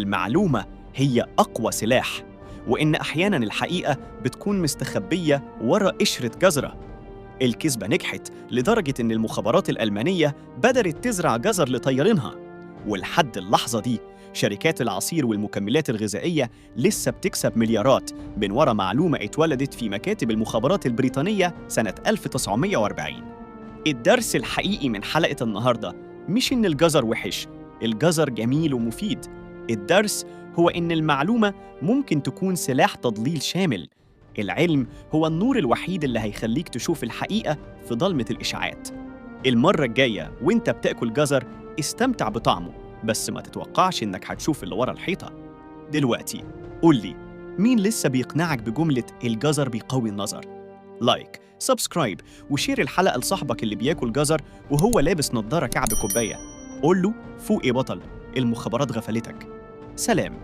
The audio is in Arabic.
المعلومة هي أقوى سلاح، وإن أحياناً الحقيقة بتكون مستخبية ورا قشرة جزرة. الكذبة نجحت لدرجة إن المخابرات الألمانية بدأت تزرع جزر لطيارينها، ولحد اللحظة دي شركات العصير والمكملات الغذائية لسه بتكسب مليارات من ورا معلومة اتولدت في مكاتب المخابرات البريطانية سنة 1940. الدرس الحقيقي من حلقة النهاردة مش إن الجزر وحش، الجزر جميل ومفيد. الدرس هو إن المعلومة ممكن تكون سلاح تضليل شامل. العلم هو النور الوحيد اللي هيخليك تشوف الحقيقة في ضلمة الإشاعات. المرة الجاية وإنت بتاكل جزر استمتع بطعمه، بس ما تتوقعش إنك هتشوف اللي ورا الحيطة. دلوقتي قولي، مين لسه بيقنعك بجملة الجزر بيقوي النظر؟ لايك، سبسكرايب، وشير الحلقة لصاحبك اللي بياكل جزر وهو لابس نضارة كعب كوباية. قول له فوق يا بطل، المخابرات غفلتك. سلام.